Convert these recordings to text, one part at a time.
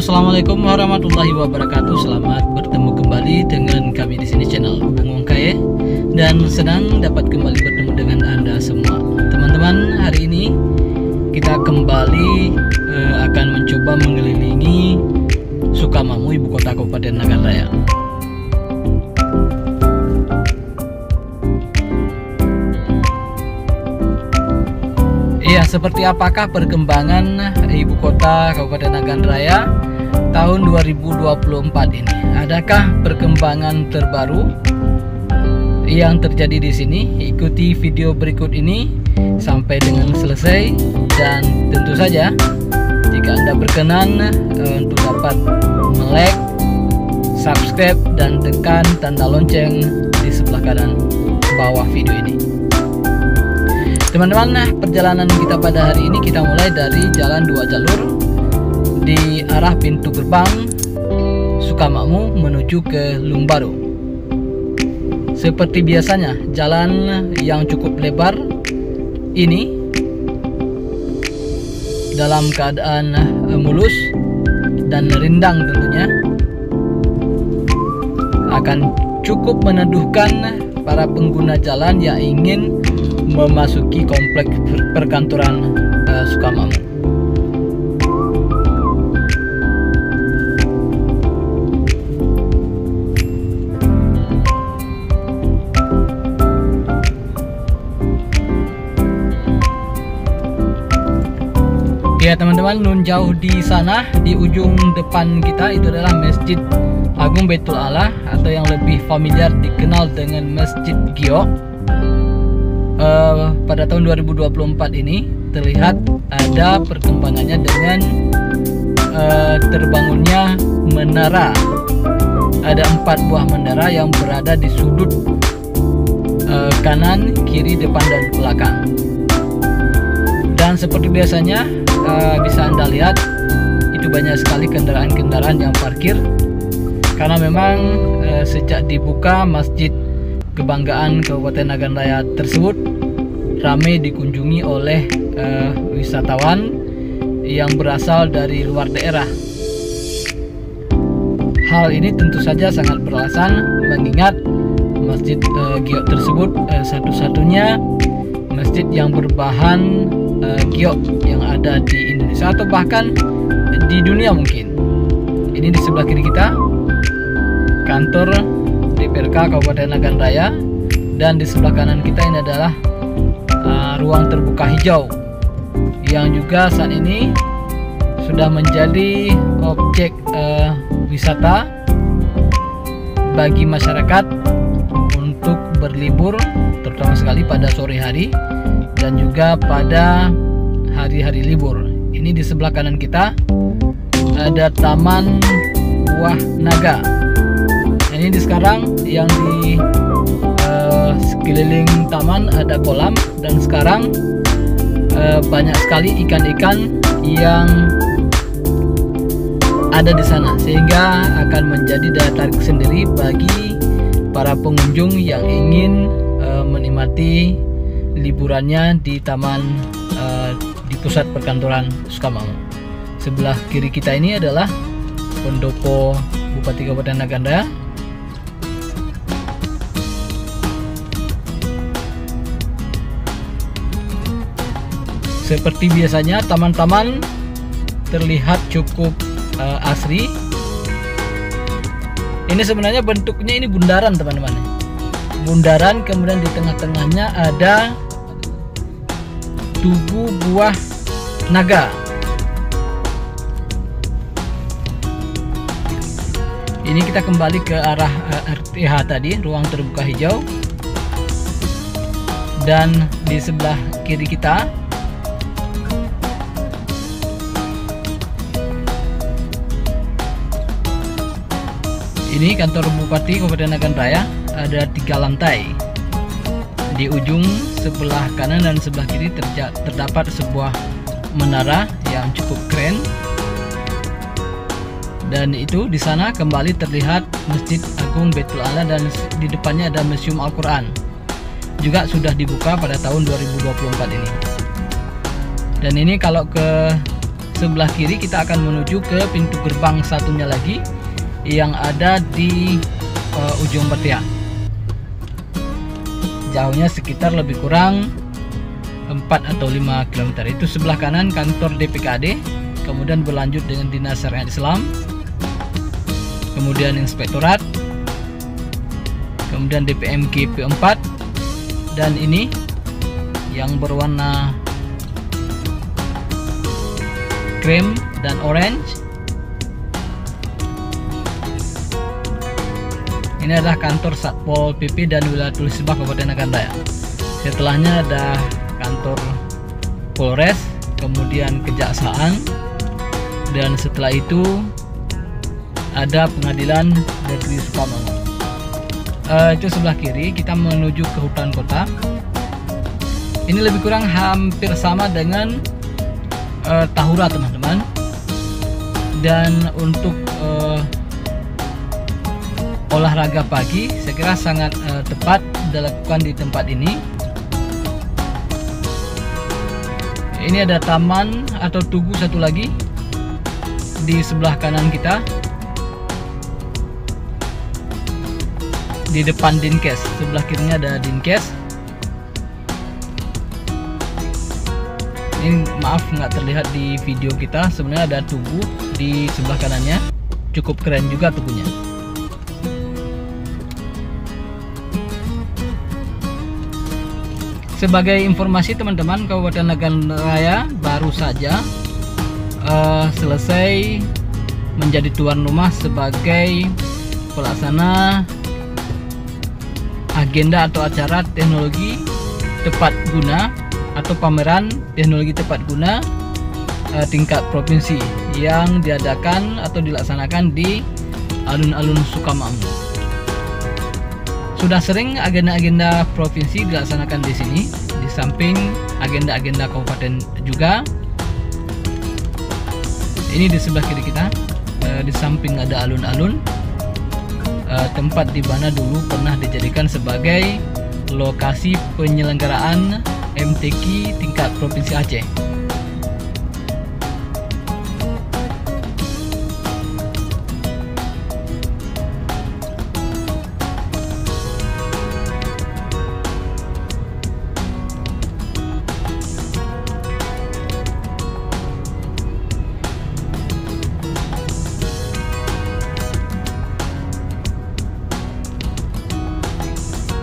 Halo, assalamualaikum warahmatullahi wabarakatuh. Selamat bertemu kembali dengan kami di sini, channel Bung Kaye, dan senang dapat kembali bertemu dengan Anda semua. Teman-teman, hari ini kita kembali akan mencoba mengelilingi Sukamamu, ibu kota Kabupaten Nagan Raya. Ya, seperti apakah perkembangan ibu kota Kabupaten Nagan Raya tahun 2024 ini? Adakah perkembangan terbaru yang terjadi di sini? Ikuti video berikut ini sampai dengan selesai, dan tentu saja jika Anda berkenan untuk dapat like, subscribe, dan tekan tanda lonceng di sebelah kanan bawah video ini. Teman-teman, perjalanan kita pada hari ini kita mulai dari jalan 2 jalur di arah pintu gerbang Sukamamu menuju ke Lumbaru. Seperti biasanya, jalan yang cukup lebar ini dalam keadaan mulus dan rindang tentunya akan cukup meneduhkan para pengguna jalan yang ingin memasuki kompleks perkantoran Sukamamu. Ya teman-teman, nun jauh di sana, di ujung depan kita itu adalah Masjid Agung Baitul Allah, atau yang lebih familiar dikenal dengan Masjid Gio. Pada tahun 2024 ini terlihat ada perkembangannya dengan terbangunnya menara. Ada 4 buah menara yang berada di sudut kanan, kiri, depan, dan belakang. Dan seperti biasanya bisa Anda lihat itu banyak sekali kendaraan-kendaraan yang parkir, karena memang sejak dibuka Masjid Kebanggaan Kabupaten Nagan Raya tersebut ramai dikunjungi oleh wisatawan yang berasal dari luar daerah. Hal ini tentu saja sangat beralasan, mengingat Masjid Giok tersebut satu-satunya masjid yang berbahan giok yang ada di Indonesia atau bahkan di dunia mungkin. Ini di sebelah kiri kita kantor DPRK Kabupaten Nagan Raya, dan di sebelah kanan kita ini adalah ruang terbuka hijau yang juga saat ini sudah menjadi objek wisata bagi masyarakat untuk berlibur, terutama sekali pada sore hari dan juga pada hari-hari libur. Ini di sebelah kanan kita ada Taman Buah Naga. Ini sekarang yang di sekeliling taman ada kolam, dan sekarang banyak sekali ikan-ikan yang ada di sana, sehingga akan menjadi daya tarik sendiri bagi para pengunjung yang ingin menikmati liburannya di taman di pusat perkantoran Sukamamu. Sebelah kiri kita ini adalah pendopo Bupati Kabupaten Nagan Raya. Seperti biasanya, taman-taman terlihat cukup asri. Ini sebenarnya bentuknya ini bundaran, teman-teman. Bundaran, kemudian di tengah-tengahnya ada tubuh buah naga. Ini kita kembali ke arah RTH tadi, ruang terbuka hijau. Dan di sebelah kiri kita ini kantor Bupati Kabupaten Nagan Raya, ada 3 lantai. Di ujung sebelah kanan dan sebelah kiri terdapat sebuah menara yang cukup keren. Dan itu di sana kembali terlihat Masjid Agung Baitul Allah, dan di depannya ada Museum Al-Quran. Juga sudah dibuka pada tahun 2024 ini. Dan ini kalau ke sebelah kiri kita akan menuju ke pintu gerbang satunya lagi yang ada di ujung Patiha. Jauhnya sekitar lebih kurang 4 atau 5 km. Itu sebelah kanan kantor DPKAD, kemudian berlanjut dengan Dinas Syariat Islam, kemudian Inspektorat, kemudian DPMG P4, dan ini yang berwarna krem dan orange, ini adalah kantor Satpol PP dan Wilayatul Hisbah Kabupaten Nagan Dayak. Setelahnya ada kantor Polres, kemudian Kejaksaan, dan setelah itu ada Pengadilan Negeri Sukamangun. Itu sebelah kiri. Kita menuju ke hutan kota. Ini lebih kurang hampir sama dengan Tahura, teman-teman. Dan untuk olahraga pagi saya kira sangat tepat dilakukan di tempat ini. Ini ada taman atau tugu satu lagi di sebelah kanan kita, di depan Dinkes. Sebelah kirinya ada Dinkes. Ini maaf nggak terlihat di video kita, sebenarnya ada tugu di sebelah kanannya, cukup keren juga tugunya. Sebagai informasi teman-teman, Kabupaten Nagan Raya baru saja selesai menjadi tuan rumah sebagai pelaksana agenda atau acara teknologi tepat guna atau pameran teknologi tepat guna tingkat provinsi yang diadakan atau dilaksanakan di alun-alun Sukamakmur. Sudah sering agenda-agenda provinsi dilaksanakan di sini, di samping agenda-agenda kabupaten juga. Ini di sebelah kiri kita, di samping ada alun-alun, tempat di mana dulu pernah dijadikan sebagai lokasi penyelenggaraan MTQ tingkat provinsi Aceh.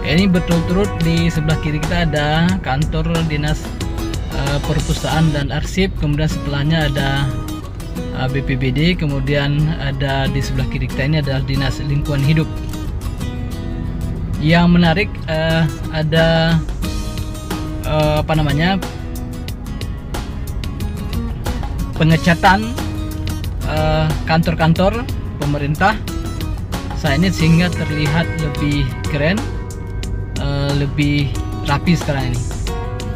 Ini berturut-turut di sebelah kiri kita ada kantor Dinas Perpustakaan dan Arsip, kemudian setelahnya ada BPBD, kemudian ada di sebelah kiri kita ini adalah Dinas Lingkungan Hidup. Yang menarik ada pengecatan kantor-kantor pemerintah saat ini sehingga terlihat lebih keren, lebih rapi sekarang ini.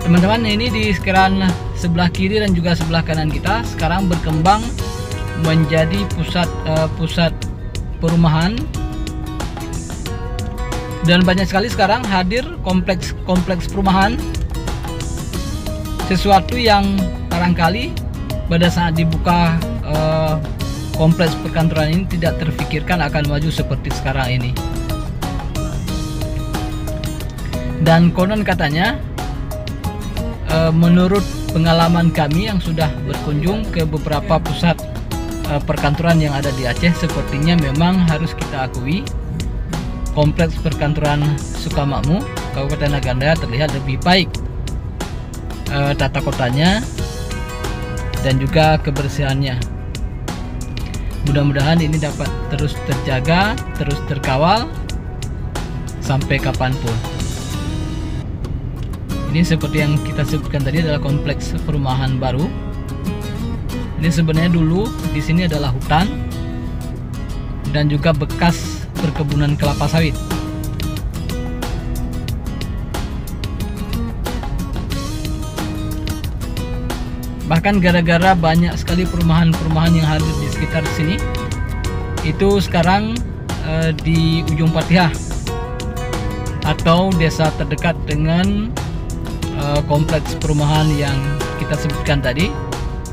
Teman-teman, ini di sekitaran sebelah kiri dan juga sebelah kanan kita sekarang berkembang menjadi pusat perumahan, dan banyak sekali sekarang hadir kompleks perumahan, sesuatu yang barangkali pada saat dibuka kompleks perkantoran ini tidak terfikirkan akan maju seperti sekarang ini. Dan konon katanya, menurut pengalaman kami yang sudah berkunjung ke beberapa pusat perkantoran yang ada di Aceh, sepertinya memang harus kita akui kompleks perkantoran Sukamakmur, Kabupaten Nagan Dayak terlihat lebih baik tata kotanya dan juga kebersihannya. Mudah-mudahan ini dapat terus terjaga, terus terkawal sampai kapanpun. Ini seperti yang kita sebutkan tadi adalah kompleks perumahan baru. Ini sebenarnya dulu di sini adalah hutan dan juga bekas perkebunan kelapa sawit. Bahkan gara-gara banyak sekali perumahan-perumahan yang hadir di sekitar sini, itu sekarang di ujung Patiha atau desa terdekat dengan kompleks perumahan yang kita sebutkan tadi,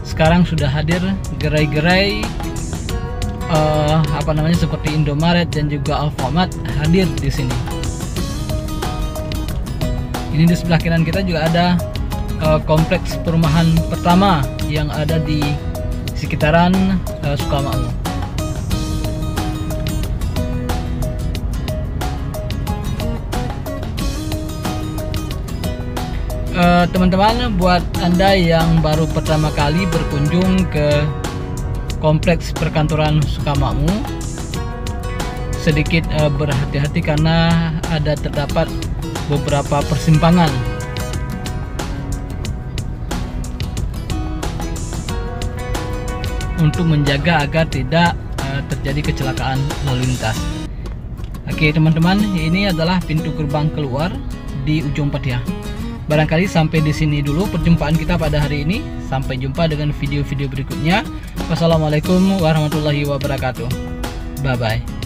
sekarang sudah hadir gerai-gerai seperti Indomaret dan juga Alfamart hadir di sini. Ini di sebelah kanan kita juga ada kompleks perumahan pertama yang ada di sekitaran Sukamakmur. Teman-teman, buat Anda yang baru pertama kali berkunjung ke kompleks perkantoran Sukamakmur, sedikit berhati-hati karena terdapat beberapa persimpangan. Untuk menjaga agar tidak terjadi kecelakaan lalu lintas. Oke teman-teman, ini adalah pintu gerbang keluar di ujung Patia. Barangkali sampai di sini dulu perjumpaan kita pada hari ini. Sampai jumpa dengan video-video berikutnya. Wassalamualaikum warahmatullahi wabarakatuh. Bye bye.